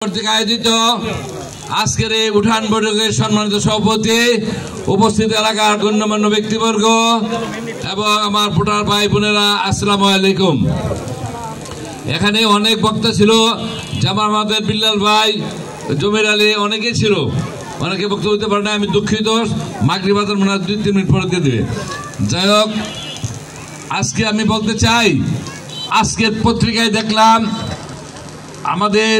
আয়োজিত আজকের এই উঠান বৈঠকের সম্মানিত সভাপতি, উপস্থিত এলাকার গণ্যমান্য ব্যক্তিবর্গ এবং আমার ভোটার ভাই বোনেরা, আসসালামু আলাইকুম। এখানে অনেক বক্তা ছিল, জামাল আমাদের বিল্লাল ভাই, জমির আলী, অনেকে ছিল, অনেকে বক্তব্য দিতে পারে না। আমি দুঃখিত, মাগরিব আজান মনে হয় 2-3 মিনিট পরে দিয়ে দেবে। যাই হোক, আজকে আমি বলতে চাই, আজকের পত্রিকায় দেখলাম আমাদের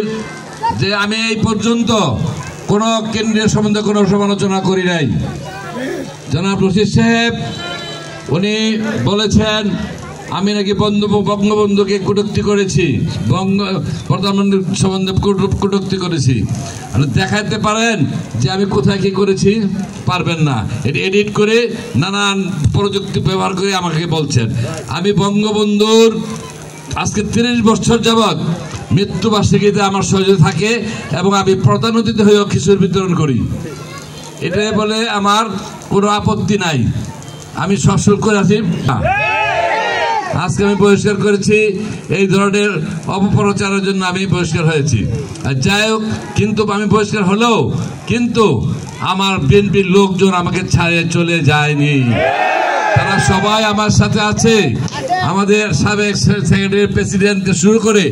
যে আমি এই পর্যন্ত কোন কেন্দ্রের সম্বন্ধে কোনো সমালোচনা করি নাই। জনাব রশিদ সাহেব উনি বলেছেন আমি নাকি বঙ্গবন্ধুকে কটূক্তি করেছি, প্রধানমন্ত্রীর সম্বন্ধে কটূক্তি করেছি। দেখাতে পারেন যে আমি কোথায় কি করেছি? পারবেন না। এটা এডিট করে নানান প্রযুক্তি ব্যবহার করে আমাকে বলছেন। আমি বঙ্গবন্ধুর আজকে 30 বছর যাবৎ মৃত্যুবার্ষিকীতে আমার সহযোগী থাকে এবং আমি প্রধান অতিথি হয়েও খিচুড়ি বিতরণ করি। এটা বলে আমার কোনো আপত্তি নাই, আমি সশস্ত্র করে আছি। আজকে আমি বহিষ্কার করেছি, এই ধরনের অপপ্রচারের জন্য আমি বহিষ্কার হয়েছি। আর যাই হোক, কিন্তু আমি বহিষ্কার হলেও কিন্তু আমার বিএনপির লোকজন আমাকে ছাড়িয়ে চলে যায়নি, তারা সবাই আমার সাথে আছে। আমাদের সাবেক সেক্রেটারি, প্রেসিডেন্ট শুরু করে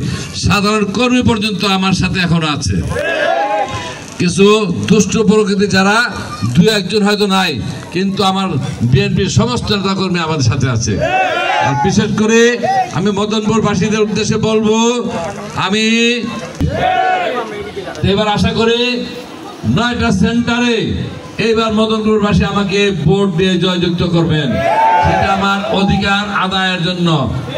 সাধারণ কর্মী পর্যন্ত আমার সাথে এখন আছে। কিছু দুষ্ট প্রকৃতি যারা 2-1 হয়তো নাই, কিন্তু আমার বিএনপির সমস্ত নেতা কর্মী আমাদের সাথে আছে। আর বিশেষ করে আমি মদনপুরবাসীদের উদ্দেশ্যে বলবো, আমি এবার আশা করি 9টা সেন্টারে এইবার মদনপুরবাসী আমাকে ভোট দিয়ে জয়যুক্ত করবেন। সেটা আমার অধিকার আদায়ের জন্য।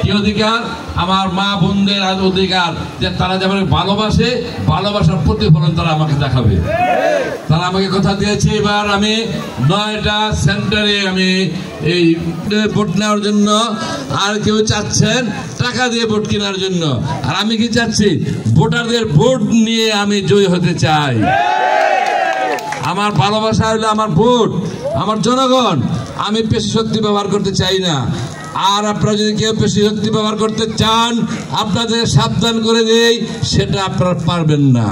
কি অধিকার? আমার মা বোনদের অধিকার, যে তারা যেমন ভালোবাসে, ভালোবাসার প্রতিফলন তারা আমাকে দেখাবে। তারা আমাকে কথা দিয়েছে, এবার আমি 9টা সেন্টারে আমি এই ভোট নেওয়ার জন্য। আর কেউ চাচ্ছেন টাকা দিয়ে ভোট কেনার জন্য, আর আমি কি চাচ্ছি? ভোটারদের ভোট নিয়ে আমি জয়ী হতে চাই। আমার ভালোবাসা হলো আমার ভোট, আমার জনগণ। আমি পেশি শক্তি ব্যবহার করতে চাই না। আর আপনারা যদি কেউ পেশি শক্তি ব্যবহার করতে চান, আপনাদের সাবধান করে দেই, সেটা আপনারা পারবেন না।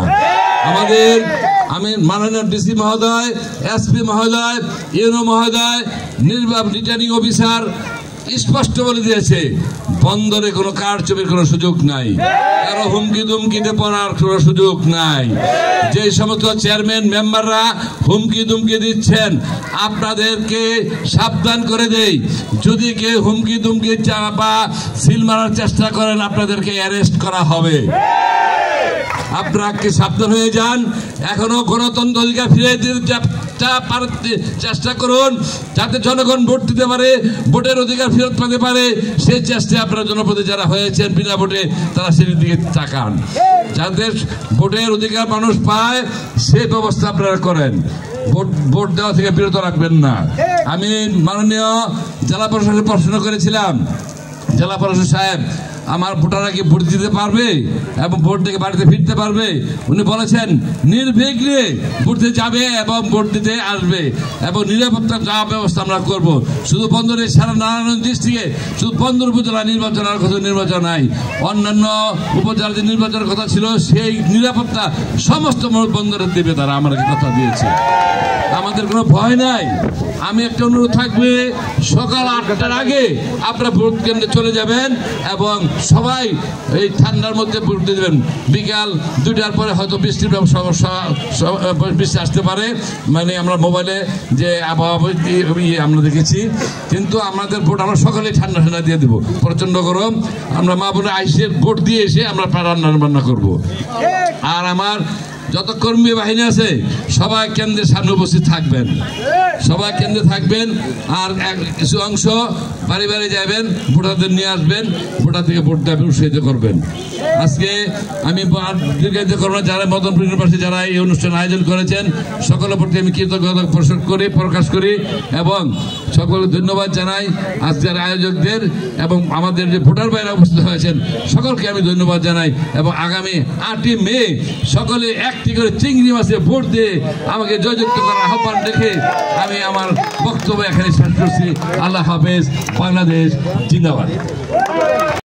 আমি মাননীয় ডিসি মহোদয়, এসপি মহোদয়, ইউনো মহোদয়, রিটার্নিং অফিসার স্পষ্ট বলে দিয়েছে, বন্দরে কোনো কারচুপির কোনো সুযোগ নাই, কারো হুমকি দুমকিতে পড়ার কোনো সুযোগ নাই। যে সমস্ত চেয়ারম্যান মেম্বাররা হুমকি দুমকি দিচ্ছেন, আপনাদেরকে সাবধান করে দেই, যদি কেউ হুমকি দুমকি বা সিল মারার চেষ্টা করেন, আপনাদেরকে অ্যারেস্ট করা হবে। আপনারা কি সাবধান হয়ে যান। এখনো গণতন্ত্র অধিকার ফিরে দিতে চেষ্টা করুন, যাতে জনগণ ভোট দিতে পারে, ভোটের অধিকার ফেরত পেতে পারে। সেই চেষ্টায় আপনারা জনপ্রতি যারা হয়েছেন বিনা ভোটে, তারা সেদিক দিকে তাকান, যাতে ভোটের অধিকার মানুষ পায়, সেই ব্যবস্থা আপনারা করেন। ভোট দেওয়া থেকে বিরত রাখবেন না। আমি মাননীয় জেলা প্রশাসনে প্রশ্ন করেছিলাম, জেলা প্রশাসক সাহেব, আমার ভোটাররা কি ভোট দিতে পারবে এবং ভোট থেকে বাড়িতে ফিরতে পারবে? উনি বলেছেন নির্বিঘ্নে ভোট দিতে যাবে এবং ভোট দিতে আসবে, এবং নিরাপত্তার যা ব্যবস্থা আমরা করব। শুধু বন্দরে, সারা নারায়ণগঞ্জ ডিস্ট্রিক্টে শুধু বন্দর উপজেলা নির্বাচন, আর কোথাও নির্বাচন নাই। অন্যান্য উপজেলার যে নির্বাচনের কথা ছিল, সেই নিরাপত্তা সমস্ত বন্দরে দেবে তারা, আমাকে কথা দিয়েছে। আমাদের কোনো ভয় নাই। আমি একটা অনুরোধ থাকবে, সকাল 8টার আগে আপনারা ভোট কেন্দ্রে চলে যাবেন এবং সবাই এই ঠান্ডার মধ্যে ভোট দিয়ে দেবেন। বিকাল 2টার পরে হয়তো বৃষ্টির সমস্যা, বৃষ্টি আসতে পারে, মানে আমরা মোবাইলে যে আবহাওয়া আমরা দেখেছি, কিন্তু আমাদের ভোট আমরা সকালে ঠান্ডা ঠান্ডা দিয়ে দেবো। প্রচন্ড গরম, আমরা মা বোনে আইসে ভোট দিয়ে এসে আমরা রান্না বান্না করবো। আর আমার যত কর্মী বাহিনী আছে সবাই কেন্দ্রের সামনে উপস্থিত থাকবেন, সবাই কেন্দ্রে থাকবেন। আর কিছু অংশ বাড়ি বাড়ি যাবেন, ভোটারদের নিয়ে আসবেন, ভোটার থেকে ভোট দেবেন, উৎসাহিত করবেন। আজকে আমি দীর্ঘায়িত করব না, যারা মদনপুর ইউনিভার্সিটি যারা এই অনুষ্ঠান আয়োজন করেছেন, সকলের প্রতি আমি কৃতজ্ঞতা প্রকাশ করি এবং সকলকে ধন্যবাদ জানাই আজকের আয়োজকদের, এবং আমাদের যে ভোটার ভাইরা উপস্থিত হয়েছেন সকলকে আমি ধন্যবাদ জানাই। এবং আগামী 8ই মে সকলে একটি করে চিংড়ি মাছে ভোট দিয়ে আমাকে জয়যুক্ত করার আহ্বান রেখে আমি আমার বক্তব্য এখানে শেষ করছি। আল্লাহ হাফেজ। বাংলাদেশ জিন্দাবাদ।